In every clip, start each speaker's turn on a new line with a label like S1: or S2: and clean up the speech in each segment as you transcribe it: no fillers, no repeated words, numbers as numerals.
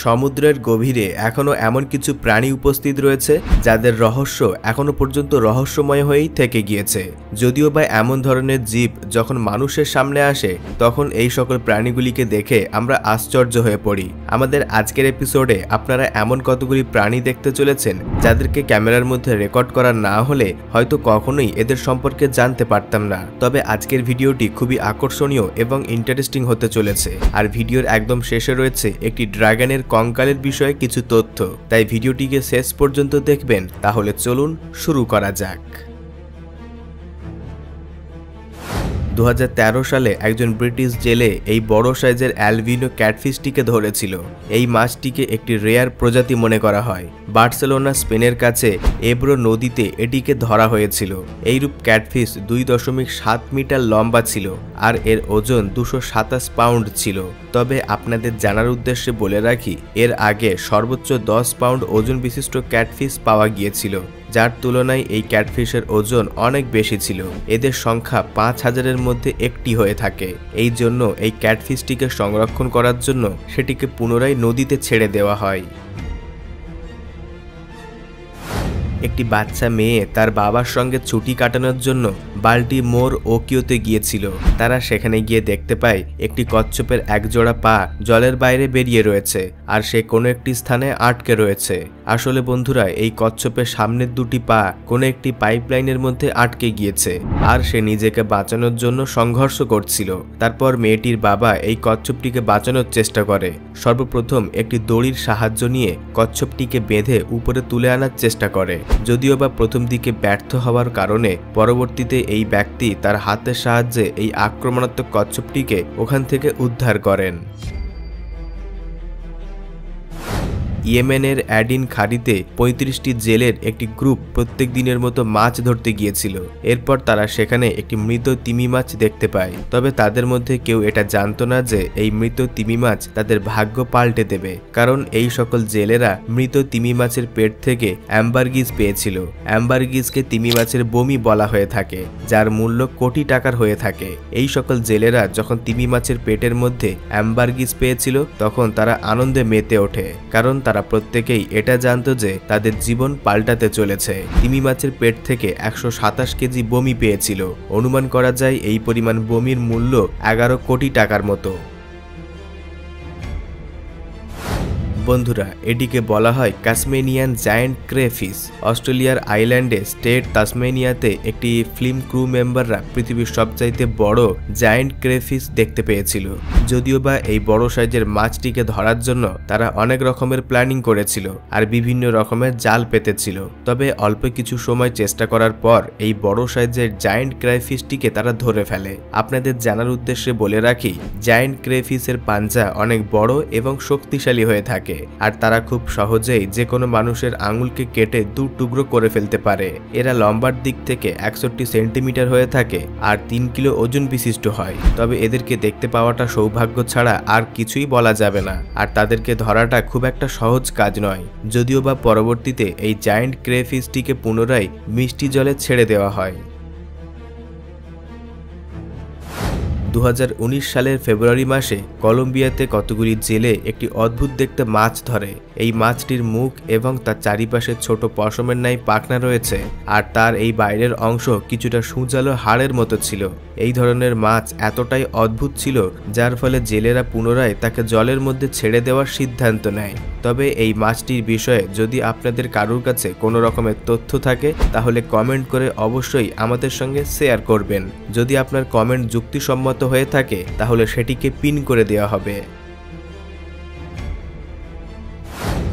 S1: সমুদ্রের গভীরে এখনো এমন কিছু প্রাণী উপস্থিত রয়েছে যাদের রহস্য এখনো পর্যন্ত রহস্যময় হয়েই থেকে গিয়েছে। যদিও বা এমন ধরনের জীব যখন মানুষের সামনে আসে তখন এই সকল প্রাণীগুলিকে দেখে আমরা আশ্চর্য হয়ে পড়ি। আমাদের আজকের এপিসোডে আপনারা এমন কতগুলি প্রাণী দেখতে চলেছেন যাদেরকে ক্যামেরার মধ্যে রেকর্ড করা না হলে হয়তো কখনোই এদের সম্পর্কে জানতে পারতাম না। তবে আজকের ভিডিওটি খুবই আকর্ষণীয় এবং ইন্টারেস্টিং হতে চলেছে। আর ভিডিওর একদম শেষে রয়েছে একটি ড্রাগনের কঙ্কালের বিষয়ে কিছু তথ্য, তাই ভিডিওটিকে শেষ পর্যন্ত দেখবেন। তাহলে চলুন শুরু করা যাক। 2013 সালে একজন ব্রিটিশ জেলে এই বড় সাইজের অ্যালবিনো ক্যাটফিশটিকে ধরেছিল। এই মাছটিকে একটি রেয়ার প্রজাতি মনে করা হয়। বার্সেলোনা স্পেনের কাছে এব্রো নদীতে এটিকে ধরা হয়েছিল। এইরূপ ক্যাটফিশ 2.7 মিটার লম্বা ছিল আর এর ওজন 227 পাউন্ড ছিল। তবে আপনাদের জানার উদ্দেশ্যে বলে রাখি, এর আগে সর্বোচ্চ 10 পাউন্ড ওজন বিশিষ্ট ক্যাটফিশ পাওয়া গিয়েছিল, যার তুলনায় এই ক্যাটফিশের ওজন অনেক বেশি ছিল। এদের সংখ্যা 5000-এর মধ্যে একটি হয়ে থাকে। এই জন্য এই ক্যাটফিশটিকে সংরক্ষণ করার জন্য সেটিকে পুনরায় নদীতে ছেড়ে দেওয়া হয়। একটি বাচ্চা মেয়ে তার বাবার সঙ্গে ছুটি কাটানোর জন্য বাল্টিমোর ওকিওতে গিয়েছিল। তারা সেখানে গিয়ে দেখতে পায় একটি কচ্ছপের একজোড়া পা জলের বাইরে বেরিয়ে রয়েছে আর সে কোনো একটি স্থানে আটকে রয়েছে। আসলে বন্ধুরা, এই কচ্ছপের সামনের দুটি পা কোনো একটি পাইপলাইনের মধ্যে আটকে গিয়েছে আর সে নিজেকে বাঁচানোর জন্য সংঘর্ষ করছিল। তারপর মেয়েটির বাবা এই কচ্ছপটিকে বাঁচানোর চেষ্টা করে। সর্বপ্রথম একটি দড়ির সাহায্য নিয়ে কচ্ছপটিকে বেঁধে উপরে তুলে আনার চেষ্টা করে। যদিও বা প্রথম দিকে ব্যর্থ হওয়ার কারণে পরবর্তীতে এই ব্যক্তি তার হাতের সাহায্যে এই আক্রমণাত্মক কচ্ছপটিকে ওখান থেকে উদ্ধার করেন। ইয়েমেনের অ্যাডিন খাড়িতে 35টি জেলের একটি গ্রুপ প্রত্যেক দিনের মতো মাছ ধরতে গিয়েছিল। এরপর তারা সেখানে একটি মৃত তিমি মাছ দেখতে পায়। তবে তাদের মধ্যে কেউ এটা জানতো না যে এই মৃত তিমি মাছ তাদের ভাগ্য পাল্টে দেবে, কারণ এই সকল জেলেরা মৃত তিমি মাছের পেট থেকে অ্যাম্বারগিস পেয়েছিল। অ্যাম্বারগিসকে তিমি মাছের বমি বলা হয়ে থাকে, যার মূল্য কোটি টাকার হয়ে থাকে। এই সকল জেলেরা যখন তিমি মাছের পেটের মধ্যে অ্যাম্বারগিস পেয়েছিল তখন তারা আনন্দে মেতে ওঠে, কারণ তারা প্রত্যেকেই এটা জানতো যে তাদের জীবন পাল্টাতে চলেছে। তিমি মাছের পেট থেকে 127 কেজি বমি পেয়েছিল। অনুমান করা যায় এই পরিমাণ বমির মূল্য 11 কোটি টাকার মতো। বন্ধুরা, এটিকে বলা হয় তাসমানিয়ান জায়ান্ট ক্রেফিশ। অস্ট্রেলিয়ার আইল্যান্ডে স্টেট তাসমানিয়াতে একটি ফিল্ম ক্রু মেম্বাররা পৃথিবীর সবচাইতে বড় জায়ান্ট ক্রেফিশ দেখতে পেয়েছিল। যদিও বা এই বড় সাইজের মাছটিকে ধরার জন্য তারা অনেক রকমের প্ল্যানিং করেছিল আর বিভিন্ন রকমের জাল পেতেছিল। তবে অল্প কিছু সময় চেষ্টা করার পর এই বড় সাইজের জায়ান্ট ক্রেফিশটিকে তারা ধরে ফেলে। আপনাদের জানার উদ্দেশ্যে বলে রাখি, জায়ান্ট ক্রেফিশের পাঞ্জা অনেক বড় এবং শক্তিশালী হয়ে থাকে আর তারা খুব সহজেই যে কোনো মানুষের আঙুলকে কেটে 2 টুকরো করে ফেলতে পারে। এরা লম্বার দিক থেকে 61 সেন্টিমিটার হয়ে থাকে আর 3 কিলো ওজন বিশিষ্ট হয়। তবে এদেরকে দেখতে পাওয়াটা সৌভাগ্য ছাড়া আর কিছুই বলা যাবে না, আর তাদেরকে ধরাটা খুব একটা সহজ কাজ নয়। যদিও বা পরবর্তীতে এই জায়ান্ট ক্রেফিশটিকে পুনরায় মিষ্টি জলে ছেড়ে দেওয়া হয়। 2019 সালের ফেব্রুয়ারি মাসে কলম্বিয়াতে কতগুলি জেলে একটি অদ্ভুত দেখতে মাছ ধরে। এই মাছটির মুখ এবং তার চারিপাশে ছোট পশমের ন্যায় পাখনা রয়েছে আর তার এই বাইরের অংশ কিছুটা সূচালো হাড়ের মতো ছিল। এই ধরনের মাছ এতটাই অদ্ভুত ছিল যার ফলে জেলেরা পুনরায় তাকে জলের মধ্যে ছেড়ে দেওয়ার সিদ্ধান্ত নেয়। তবে এই মাছটির বিষয়ে যদি আপনাদের কারোর কাছে কোনো রকমের তথ্য থাকে তাহলে কমেন্ট করে অবশ্যই আমাদের সঙ্গে শেয়ার করবেন। যদি আপনার কমেন্ট যুক্তিসম্মত হয়ে থাকে তাহলে সেটিকে পিন করে দেওয়া হবে।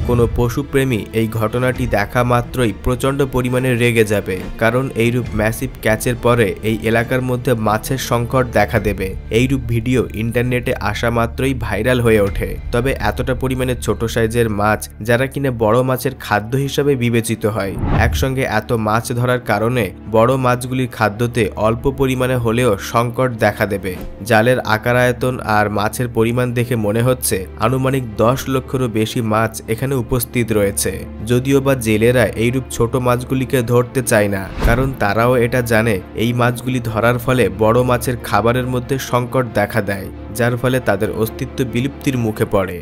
S1: কোনো পশুপ্রেমী এই ঘটনাটি দেখা মাত্রই প্রচণ্ড পরিমাণে রেগে যাবে, কারণ এইরূপ ম্যাসিভ ক্যাচের পরে এই এলাকার মধ্যে মাছের সংকট দেখা দেবে। এইরূপ ভিডিও ইন্টারনেটে আসা মাত্রই ভাইরাল হয়ে ওঠে। তবে এতটা পরিমাণে ছোট সাইজের মাছ যারা কিনা বড় মাছের খাদ্য হিসাবে বিবেচিত হয়, একসঙ্গে এত মাছ ধরার কারণে বড় মাছগুলির খাদ্যতে অল্প পরিমাণে হলেও সংকট দেখা দেবে। জালের আকার আয়তন আর মাছের পরিমাণ দেখে মনে হচ্ছে আনুমানিক 10 লক্ষেরও বেশি মাছ এখানে উপস্থিত রয়েছে। যদিও বা জেলেরা এইরূপ ছোট মাছগুলিকে ধরতে চায় না, কারণ তারাও এটা জানে এই মাছগুলি ধরার ফলে বড় মাছের খাবারের মধ্যে সংকট দেখা দেয়, যার ফলে তাদের অস্তিত্ব বিলুপ্তির মুখে পড়ে।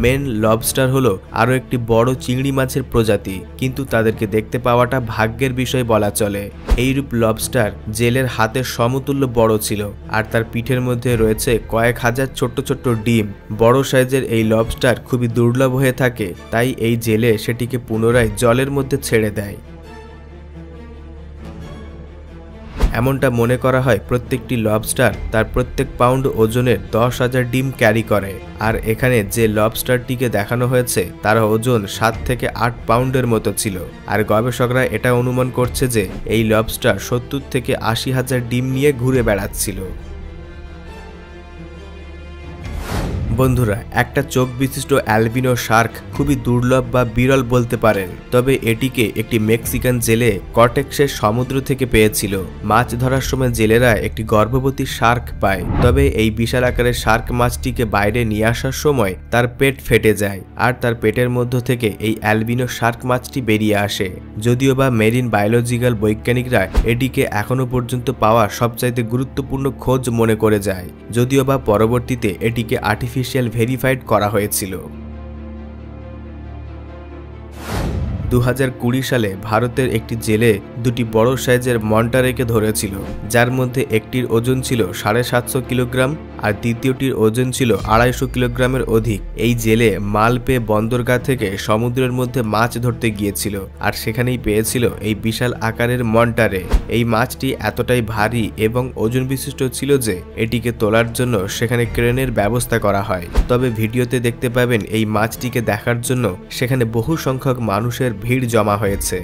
S1: মেন লবস্টার হলো আরও একটি বড় চিংড়ি মাছের প্রজাতি, কিন্তু তাদেরকে দেখতে পাওয়াটা ভাগ্যের বিষয় বলা চলে। এইরূপ লবস্টার জেলের হাতের সমতুল্য বড় ছিল, আর তার পিঠের মধ্যে রয়েছে কয়েক হাজার ছোট্ট ছোট্ট ডিম। বড় সাইজের এই লবস্টার খুবই দুর্লভ হয়ে থাকে, তাই এই জেলে সেটিকে পুনরায় জলের মধ্যে ছেড়ে দেয়। এমনটা মনে করা হয় প্রত্যেকটি লবস্টার তার প্রত্যেক পাউন্ড ওজনের 10,000 ডিম ক্যারি করে, আর এখানে যে লবস্টারটিকে দেখানো হয়েছে তার ওজন 7 থেকে 8 পাউন্ডের মতো ছিল। আর গবেষকরা এটা অনুমান করছে যে এই লবস্টার 70 থেকে 80,000 ডিম নিয়ে ঘুরে বেড়াচ্ছিল। বন্ধুরা, একটা চোখ বিশিষ্ট অ্যালবিনো শার্ক খুবই দুর্লভ বা বিরল বলতে পারেন, তবে এটিকে একটি মেক্সিকান জেলে কর্টেক্সের সমুদ্র থেকে পেয়েছিল। মাছ ধরার সময় জেলেরা একটি গর্ভবতী শার্ক পায়, তবে এই বিশাল আকারের শার্ক মাছটিকে বাইরে নিয়ে আসার সময় তার পেট ফেটে যায়, আর তার পেটের মধ্য থেকে এই অ্যালবিনো শার্ক মাছটি বেরিয়ে আসে। যদিও বা মেরিন বায়োলজিক্যাল বৈজ্ঞানিকরা এটিকে এখনো পর্যন্ত পাওয়া সবচাইতে গুরুত্বপূর্ণ খোঁজ মনে করে যায়, যদিও বা পরবর্তীতে এটিকে আর্টিফিশিয়াল ভেরিফাইড করা হয়েছিল। 2020 সালে ভারতের একটি জেলে দুটি বড় সাইজের মন্টারেকে ধরেছিল, যার মধ্যে একটির ওজন ছিল 750 কিলোগ্রাম আর দ্বিতীয়টির ওজন ছিল 250 কিলোগ্রামের অধিক। এই জেলে মাল পেয়ে বন্দরগাহ থেকে সমুদ্রের মধ্যে মাছ ধরতে গিয়েছিল, আর সেখানেই পেয়েছিল এই বিশাল আকারের মন্টারে। এই মাছটি এতটাই ভারী এবং ওজন বিশিষ্ট ছিল যে এটিকে তোলার জন্য সেখানে ক্রেনের ব্যবস্থা করা হয়। তবে ভিডিওতে দেখতে পাবেন এই মাছটিকে দেখার জন্য সেখানে বহু সংখ্যক মানুষের ভিড় জমা হয়েছে।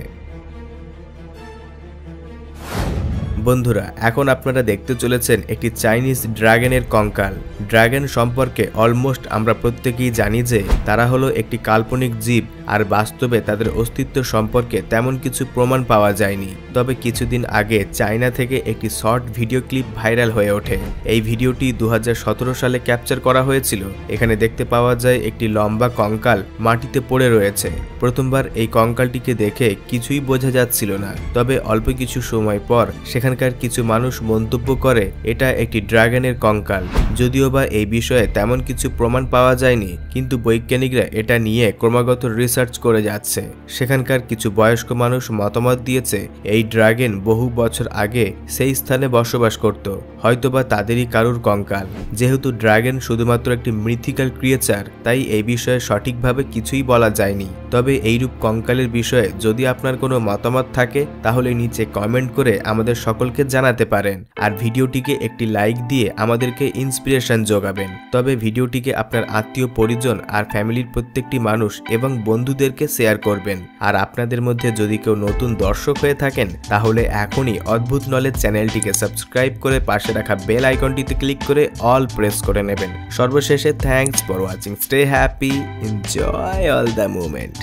S1: বন্ধুরা, এখন আপনারা দেখতে চলেছেন একটি চাইনিজ ড্রাগনের কঙ্কাল। ড্রাগন সম্পর্কে অলমোস্ট আমরা প্রত্যেকেই জানি যে তারা হলো একটি কাল্পনিক জীব, আর বাস্তবে তাদের অস্তিত্ব সম্পর্কে তেমন কিছু প্রমাণ পাওয়া যায়নি। তবে কিছুদিন আগে চায়না থেকে একটি শর্ট ভিডিও ক্লিপ ভাইরাল হয়ে ওঠে। এই ভিডিওটি 2017 সালে ক্যাপচার করা হয়েছিল। এখানে দেখতে পাওয়া যায় একটি লম্বা কঙ্কাল মাটিতে পড়ে রয়েছে। প্রথমবার এই কঙ্কালটিকে দেখে কিছুই বোঝা যাচ্ছিল না, তবে অল্প কিছু সময় পর সেখানকার কিছু মানুষ মন্তব্য করে এটা একটি ড্রাগনের কঙ্কাল। যদিও বা এই বিষয়ে তেমন কিছু প্রমাণ পাওয়া যায়নি, কিন্তু বৈজ্ঞানিকরা এটা নিয়ে ক্রমাগত রিসার্চ করে যাচ্ছে। সেখানকার কিছু বয়স্ক মানুষ মতামত দিয়েছে এই ড্রাগন বহু বছর আগে সেই স্থানে বসবাস করত, হয়তোবা তাদেরই কারুর কঙ্কাল। যেহেতু ড্রাগন শুধুমাত্র একটি মিথিক্যাল ক্রিয়েচার, তাই এই বিষয়ে সঠিকভাবে কিছুই বলা যায়নি। তবে এইরূপ কঙ্কালের বিষয়ে যদি আপনার কোনো মতামত থাকে তাহলে নিচে কমেন্ট করে আমাদের সকলকে জানাতে পারেন, আর ভিডিওটিকে একটি লাইক দিয়ে আমাদেরকে ইন্সপিরেশন যোগাবেন। তবে ভিডিওটিকে আপনার আত্মীয় পরিজন আর ফ্যামিলির প্রত্যেকটি মানুষ এবং বন্ধুদেরকে শেয়ার করবেন। আর আপনাদের মধ্যে যদি কেউ নতুন দর্শক হয়ে থাকেন তাহলে এখনই অদ্ভুত নলেজ চ্যানেলটিকে সাবস্ক্রাইব করে পাশে রাখা বেল আইকনটিতে ক্লিক করে অল প্রেস করে নেবেন। সর্বশেষে thanks for watching, stay happy, enjoy all the moment.